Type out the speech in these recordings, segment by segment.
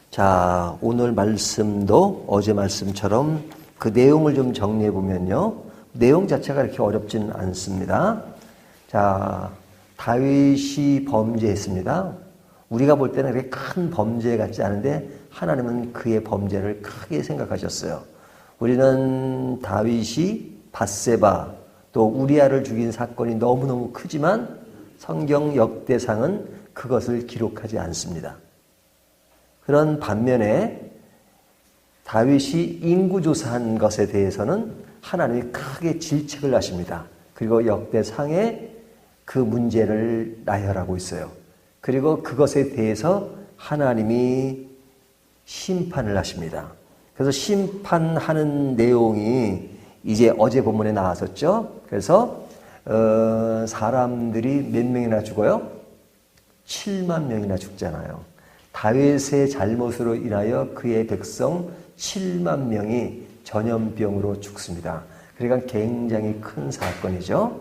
자, 오늘 말씀도 어제 말씀처럼 그 내용을 좀 정리해 보면요. 내용 자체가 이렇게 어렵지는 않습니다. 자, 다윗이 범죄했습니다. 우리가 볼 때는 그렇게 큰 범죄 같지 않은데 하나님은 그의 범죄를 크게 생각하셨어요. 우리는 다윗이 밧세바 또 우리아를 죽인 사건이 너무너무 크지만 성경 역대상은 그것을 기록하지 않습니다. 그런 반면에 다윗이 인구조사한 것에 대해서는 하나님이 크게 질책을 하십니다. 그리고 역대상에 그 문제를 나열하고 있어요. 그리고 그것에 대해서 하나님이 심판을 하십니다. 그래서 심판하는 내용이 이제 어제 본문에 나왔었죠. 그래서 사람들이 몇 명이나 죽어요? 7만 명이나 죽잖아요. 다윗의 잘못으로 인하여 그의 백성 7만 명이 전염병으로 죽습니다. 그러니까 굉장히 큰 사건이죠.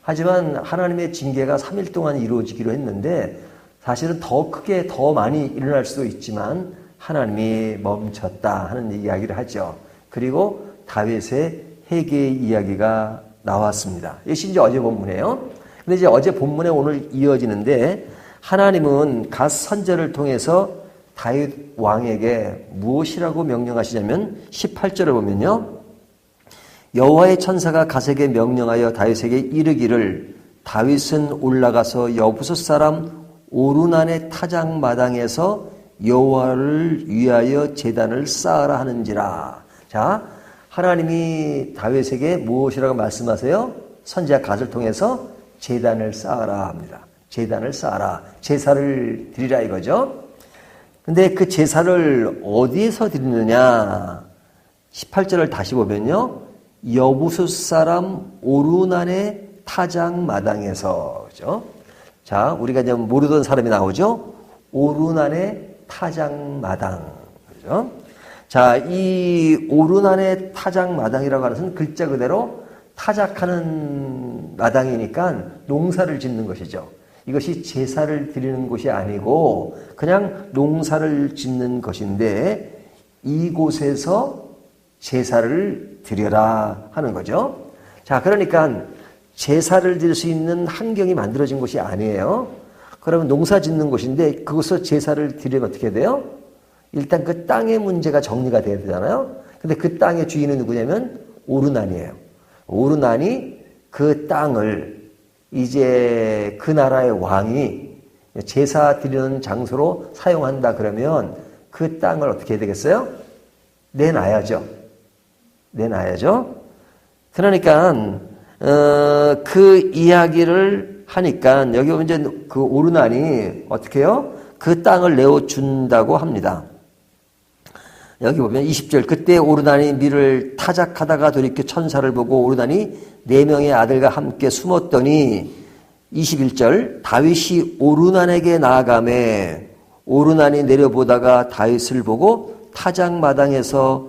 하지만 하나님의 징계가 3일 동안 이루어지기로 했는데 사실은 더 크게 더 많이 일어날 수도 있지만 하나님이 멈췄다 하는 이야기를 하죠. 그리고 다윗의 회개의 이야기가 나왔습니다. 이것이 이제 어제 본문이에요. 근데 이제 어제 본문에 오늘 이어지는데 하나님은 갓 선지자를 통해서 다윗 왕에게 무엇이라고 명령하시냐면 18절을 보면요. 여호와의 천사가 갓에게 명령하여 다윗에게 이르기를 다윗은 올라가서 여부스 사람 오르난의 타작마당에서 여호와를 위하여 제단을 쌓으라 하는지라. 자, 하나님이 다윗에게 무엇이라고 말씀하세요? 선지자 갓을 통해서 제단을 쌓으라 합니다. 제단을 쌓아라. 제사를 드리라 이거죠. 근데 그 제사를 어디에서 드리느냐? 18절을 다시 보면요. 여부스 사람 오르난의 타작마당에서, 그죠? 자, 우리가 이제 모르던 사람이 나오죠? 오르난의 타작마당. 그죠? 자, 이 오르난의 타작마당이라고 하는 것은 글자 그대로 타작하는 마당이니까 농사를 짓는 것이죠. 이것이 제사를 드리는 곳이 아니고 그냥 농사를 짓는 것인데 이곳에서 제사를 드려라 하는 거죠. 자, 그러니까 제사를 드릴 수 있는 환경이 만들어진 곳이 아니에요. 그러면 농사 짓는 곳인데 그곳에서 제사를 드리면 어떻게 돼요? 일단 그 땅의 문제가 정리가 돼야 되잖아요. 근데 그 땅의 주인은 누구냐면 오르난이에요. 오르난이 그 땅을 이제 그 나라의 왕이 제사 드리는 장소로 사용한다 그러면 그 땅을 어떻게 해야 되겠어요? 내놔야죠. 내놔야죠. 그러니까 그 이야기를 하니까 여기 보면 이제 그 오르난이 어떻게 해요? 그 땅을 내어준다고 합니다. 여기 보면 20절 그때 오르난이 밀을 타작하다가 돌이켜 천사를 보고 오르난이 4명의 아들과 함께 숨었더니 21절 다윗이 오르난에게 나아가매 오르난이 내려보다가 다윗을 보고 타작마당에서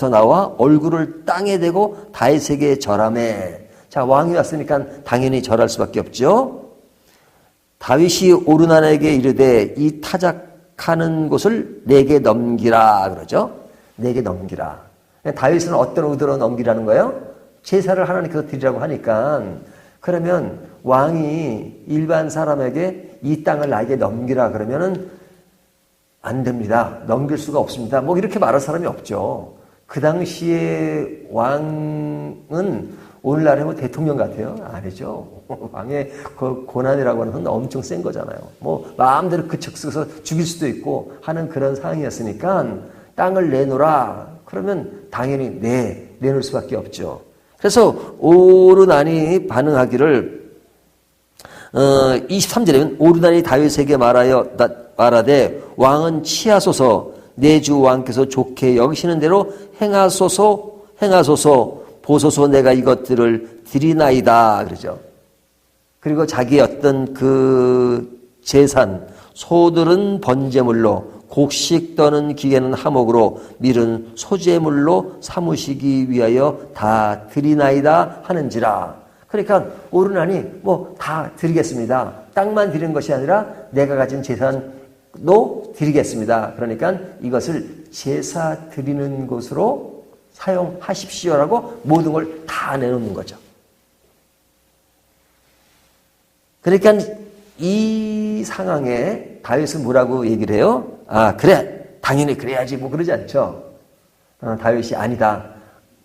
나와 얼굴을 땅에 대고 다윗에게 절하매. 자, 왕이 왔으니까 당연히 절할 수밖에 없죠. 다윗이 오르난에게 이르되 이 타작하는 곳을 내게 넘기라 그러죠. 내게 넘기라. 다윗은 어떤 의도로 넘기라는 거예요? 제사를 하나님께서 드리라고 하니까 그러면 왕이 일반 사람에게 이 땅을 나에게 넘기라 그러면은 안 됩니다. 넘길 수가 없습니다. 뭐 이렇게 말할 사람이 없죠. 그 당시에 왕은 오늘날에 뭐 대통령 같아요? 아니죠. 왕의 그 고난이라고 하는 건 엄청 센 거잖아요. 뭐 마음대로 그 즉석에서 죽일 수도 있고 하는 그런 상황이었으니까 땅을 내놓으라. 그러면 당연히 내놓을 수밖에 없죠. 그래서 오르난이 반응하기를 23절에는 오르난이 다윗에게 말하되 왕은 취하소서 내 주 왕께서 좋게 여기시는 대로 행하소서 보소서 내가 이것들을 드리나이다 그러죠. 그리고 자기 어떤 그 재산 소들은 번제물로 곡식 떠는 기계는 하목으로 밀은 소재물로 삼으시기 위하여 다 드리나이다 하는지라. 그러니까 오르나니 뭐 다 드리겠습니다. 땅만 드리는 것이 아니라 내가 가진 재산도 드리겠습니다. 그러니까 이것을 제사 드리는 것으로 사용하십시오라고 모든 걸 다 내놓는 거죠. 그러니까 이 상황에 다윗은 뭐라고 얘기를 해요? 아, 그래. 당연히 그래야지. 뭐 그러지 않죠. 다윗이 아니다.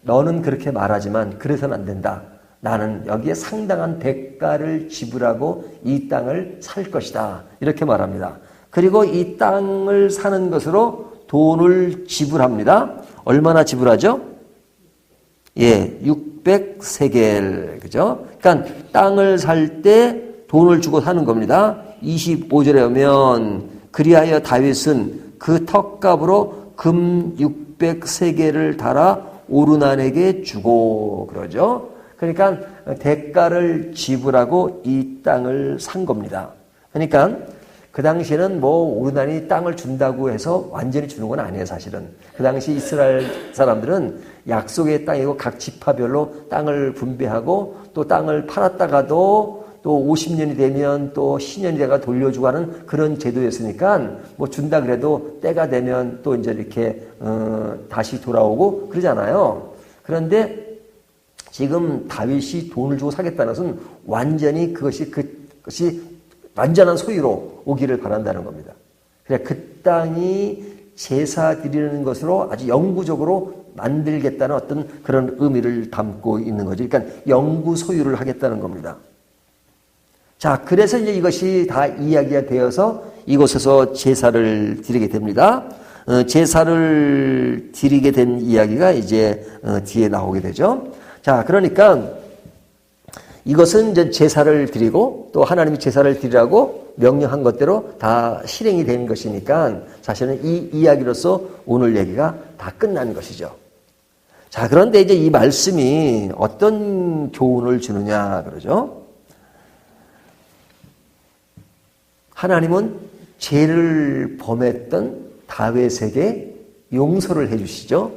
너는 그렇게 말하지만 그래서는 안 된다. 나는 여기에 상당한 대가를 지불하고 이 땅을 살 것이다. 이렇게 말합니다. 그리고 이 땅을 사는 것으로 돈을 지불합니다. 얼마나 지불하죠? 예, 600세겔. 그죠? 그러니까 땅을 살 때 돈을 주고 사는 겁니다. 25절에 오면 그리하여 다윗은 그 턱값으로 금 600세겔을 달아 오르난에게 주고 그러죠. 그러니까 대가를 지불하고 이 땅을 산 겁니다. 그러니까 그 당시에는 뭐 오르난이 땅을 준다고 해서 완전히 주는 건 아니에요, 사실은. 그 당시 이스라엘 사람들은 약속의 땅이고 각 지파별로 땅을 분배하고 또 땅을 팔았다가도 또 50년이 되면 또 신년이 돼가 돌려주고 하는 그런 제도였으니까 뭐 준다 그래도 때가 되면 또 이제 이렇게 다시 돌아오고 그러잖아요. 그런데 지금 다윗이 돈을 주고 사겠다는 것은 완전히 그것이 완전한 소유로 오기를 바란다는 겁니다. 그래 그 땅이 제사 드리는 것으로 아주 영구적으로 만들겠다는 어떤 그런 의미를 담고 있는 거죠. 그러니까 영구 소유를 하겠다는 겁니다. 자, 그래서 이제 이것이 다 이야기가 되어서 이곳에서 제사를 드리게 됩니다. 제사를 드리게 된 이야기가 이제 뒤에 나오게 되죠. 자, 그러니까 이것은 이제 제사를 드리고 또 하나님이 제사를 드리라고 명령한 것대로 다 실행이 된 것이니까 사실은 이 이야기로서 오늘 얘기가 다 끝난 것이죠. 자, 그런데 이제 이 말씀이 어떤 교훈을 주느냐 그러죠. 하나님은 죄를 범했던 다윗에게 용서를 해주시죠.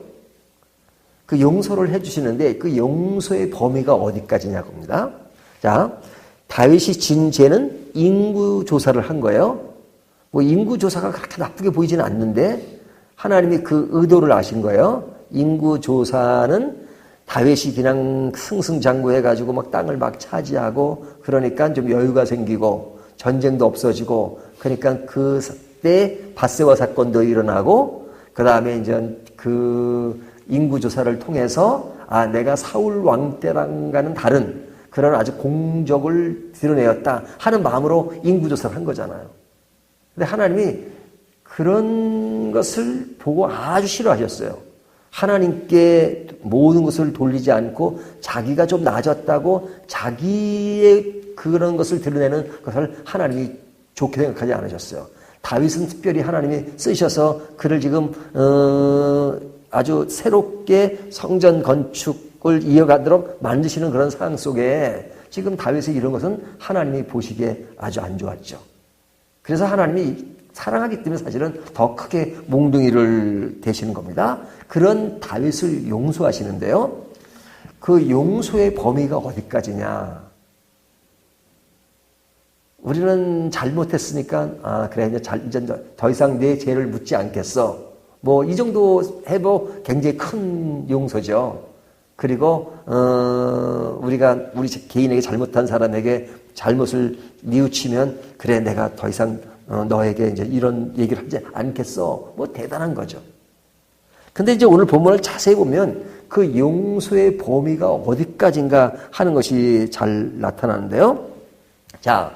그 용서를 해주시는데 그 용서의 범위가 어디까지냐고 합니다. 자, 다윗이 진 죄는 인구조사를 한 거예요. 뭐 인구조사가 그렇게 나쁘게 보이지는 않는데 하나님이 그 의도를 아신 거예요. 인구조사는 다윗이 그냥 승승장구해가지고 막 땅을 막 차지하고 그러니까 좀 여유가 생기고 전쟁도 없어지고 그러니까 그때 밧세바 사건도 일어나고 그 다음에 이제 그 인구조사를 통해서 아 내가 사울 왕 때랑과는 다른 그런 아주 공적을 드러내었다 하는 마음으로 인구조사를 한 거잖아요. 근데 하나님이 그런 것을 보고 아주 싫어하셨어요. 하나님께 모든 것을 돌리지 않고 자기가 좀 낮았다고 자기의 그런 것을 드러내는 것을 하나님이 좋게 생각하지 않으셨어요. 다윗은 특별히 하나님이 쓰셔서 그를 지금 아주 새롭게 성전 건축을 이어가도록 만드시는 그런 상황 속에 지금 다윗의 이런 것은 하나님이 보시기에 아주 안 좋았죠. 그래서 하나님이 사랑하기 때문에 사실은 더 크게 몽둥이를 대시는 겁니다. 그런 다윗을 용서하시는데요. 그 용서의 범위가 어디까지냐. 우리는 잘못했으니까 아 그래 이제 더 이상 내 죄를 묻지 않겠어. 뭐 이 정도 해도 굉장히 큰 용서죠. 그리고 우리가 우리 개인에게 잘못한 사람에게 잘못을 뉘우치면 그래 내가 더 이상 너에게 이제 이런 얘기를 하지 않겠어. 뭐 대단한 거죠. 근데 이제 오늘 본문을 자세히 보면 그 용서의 범위가 어디까지인가 하는 것이 잘 나타나는데요. 자,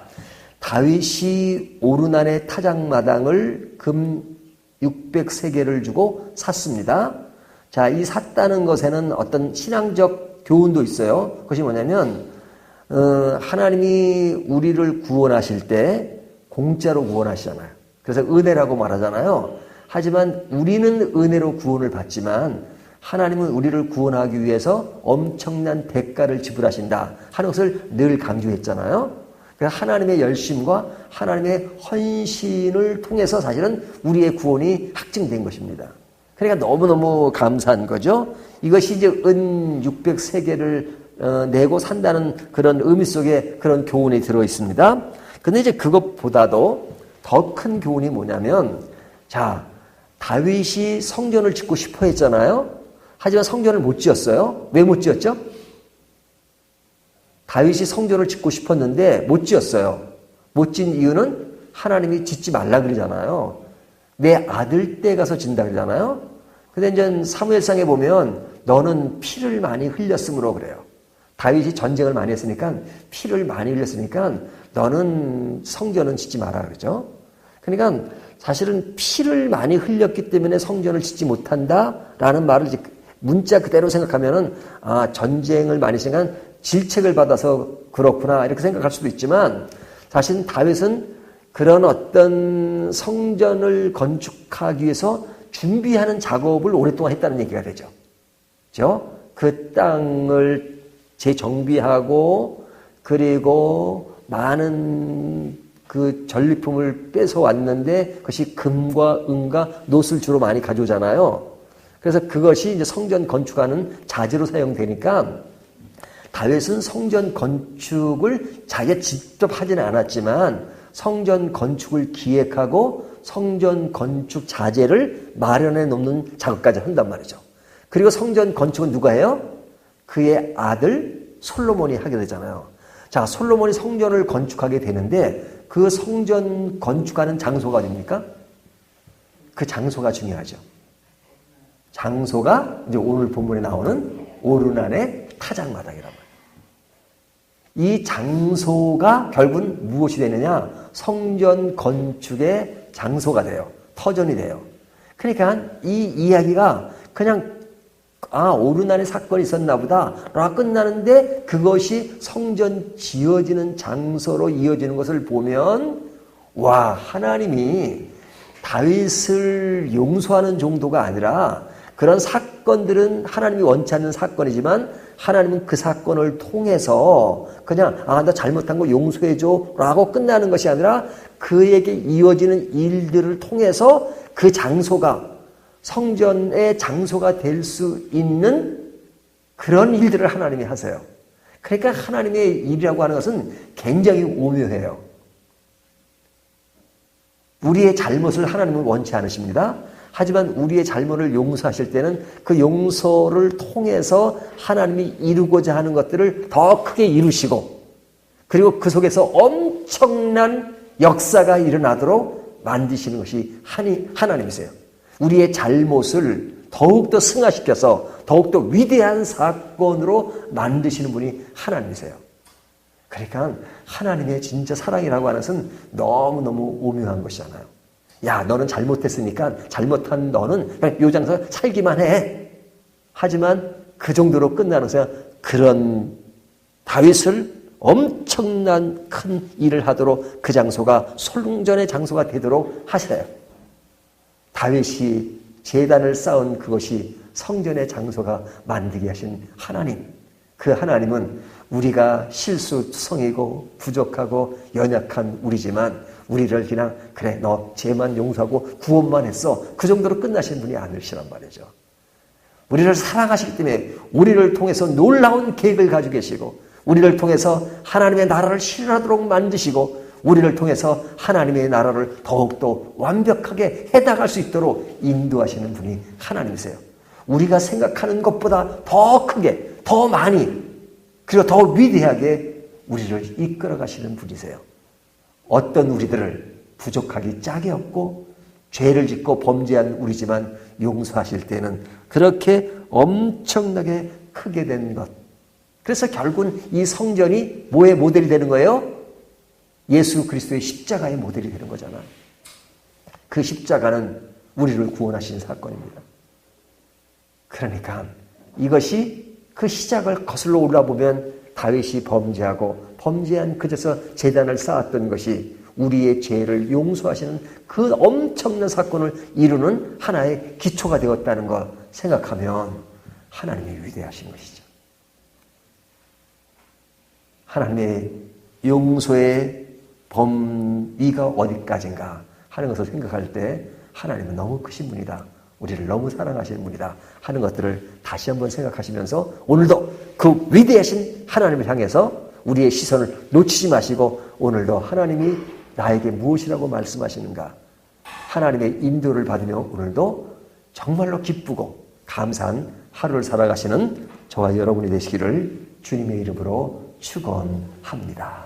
다윗이 오르난의 타작마당을 금 600세겔을 주고 샀습니다. 자, 이 샀다는 것에는 어떤 신앙적 교훈도 있어요. 그것이 뭐냐면 하나님이 우리를 구원하실 때 공짜로 구원하시잖아요. 그래서 은혜라고 말하잖아요. 하지만 우리는 은혜로 구원을 받지만 하나님은 우리를 구원하기 위해서 엄청난 대가를 지불하신다 하는 것을 늘 강조했잖아요. 그러니까 하나님의 열심과 하나님의 헌신을 통해서 사실은 우리의 구원이 확증된 것입니다. 그러니까 너무너무 감사한 거죠. 이것이 이제 은 603개를 내고 산다는 그런 의미 속에 그런 교훈이 들어 있습니다. 근데 이제 그것보다도 더 큰 교훈이 뭐냐면, 자, 다윗이 성전을 짓고 싶어 했잖아요. 하지만 성전을 못 지었어요. 왜 못 지었죠? 다윗이 성전을 짓고 싶었는데 못 지었어요. 못 지은 이유는 하나님이 짓지 말라 그러잖아요. 내 아들 때 가서 진다 그러잖아요. 근데 이제 사무엘상에 보면 너는 피를 많이 흘렸으므로 그래요. 다윗이 전쟁을 많이 했으니까 피를 많이 흘렸으니까 너는 성전은 짓지 마라 그러죠. 그러니까 사실은 피를 많이 흘렸기 때문에 성전을 짓지 못한다라는 말을 문자 그대로 생각하면은 전쟁을 많이 했으니까 질책을 받아서 그렇구나 이렇게 생각할 수도 있지만, 사실 다윗은 그런 어떤 성전을 건축하기 위해서 준비하는 작업을 오랫동안 했다는 얘기가 되죠. 그렇죠? 그 땅을 재정비하고 그리고 많은 그 전리품을 뺏어왔는데 그것이 금과 은과 놋을 주로 많이 가져오잖아요. 그래서 그것이 이제 성전 건축하는 자재로 사용되니까 다윗은 성전 건축을 자기가 직접 하지는 않았지만 성전 건축을 기획하고 성전 건축 자재를 마련해 놓는 작업까지 한단 말이죠. 그리고 성전 건축은 누가 해요? 그의 아들 솔로몬이 하게 되잖아요. 자, 솔로몬이 성전을 건축하게 되는데 그 성전 건축하는 장소가 어딥니까? 그 장소가 중요하죠. 장소가 이제 오늘 본문에 나오는 오르난의 타작마당이란 말이에요. 이 장소가 결국은 무엇이 되느냐? 성전 건축의 장소가 돼요. 터전이 돼요. 그러니까 이 이야기가 그냥 오르난의 사건이 있었나 보다 라고 끝나는데 그것이 성전 지어지는 장소로 이어지는 것을 보면, 와, 하나님이 다윗을 용서하는 정도가 아니라 그런 사건들은 하나님이 원치 않는 사건이지만 하나님은 그 사건을 통해서 그냥 나 잘못한 거 용서해줘 라고 끝나는 것이 아니라 그에게 이어지는 일들을 통해서 그 장소가 성전의 장소가 될 수 있는 그런 일들을 하나님이 하세요. 그러니까 하나님의 일이라고 하는 것은 굉장히 오묘해요. 우리의 잘못을 하나님은 원치 않으십니다. 하지만 우리의 잘못을 용서하실 때는 그 용서를 통해서 하나님이 이루고자 하는 것들을 더 크게 이루시고, 그리고 그 속에서 엄청난 역사가 일어나도록 만드시는 것이 하나님이세요. 우리의 잘못을 더욱더 승화시켜서 더욱더 위대한 사건으로 만드시는 분이 하나님이세요. 그러니까 하나님의 진짜 사랑이라고 하는 것은 너무너무 오묘한 것이잖아요. 야, 너는 잘못했으니까 잘못한 너는 그냥 요 장소 살기만 해. 하지만 그 정도로 끝나는 것은 그런 다윗을 엄청난 큰 일을 하도록 그 장소가 성전의 장소가 되도록 하시래요. 다윗이 제단을 쌓은 그것이 성전의 장소가 만들게 하신 하나님. 그 하나님은 우리가 실수투성이고 부족하고 연약한 우리지만 우리를 그냥 그래 너 죄만 용서하고 구원만 했어 그 정도로 끝나신 분이 아니시란 말이죠. 우리를 사랑하시기 때문에 우리를 통해서 놀라운 계획을 가지고 계시고 우리를 통해서 하나님의 나라를 실현하도록 만드시고 우리를 통해서 하나님의 나라를 더욱더 완벽하게 해나갈 수 있도록 인도하시는 분이 하나님이세요. 우리가 생각하는 것보다 더 크게, 더 많이, 그리고 더 위대하게 우리를 이끌어 가시는 분이세요. 어떤 우리들을 부족하기 짝이 없고 죄를 짓고 범죄한 우리지만 용서하실 때는 그렇게 엄청나게 크게 된 것. 그래서 결국은 이 성전이 뭐의 모델이 되는 거예요? 예수 그리스도의 십자가의 모델이 되는 거잖아. 그 십자가는 우리를 구원하신 사건입니다. 그러니까 이것이 그 시작을 거슬러 올라보면 다윗이 범죄하고 범죄한 그제서 제단을 쌓았던 것이 우리의 죄를 용서하시는 그 엄청난 사건을 이루는 하나의 기초가 되었다는 거 생각하면 하나님이 위대하신 것이죠. 하나님의 용서의 범위가 어디까지인가 하는 것을 생각할 때 하나님은 너무 크신 분이다. 우리를 너무 사랑하시는 분이다 하는 것들을 다시 한번 생각하시면서 오늘도 그 위대하신 하나님을 향해서 우리의 시선을 놓치지 마시고 오늘도 하나님이 나에게 무엇이라고 말씀하시는가 하나님의 인도를 받으며 오늘도 정말로 기쁘고 감사한 하루를 살아가시는 저와 여러분이 되시기를 주님의 이름으로 축원합니다.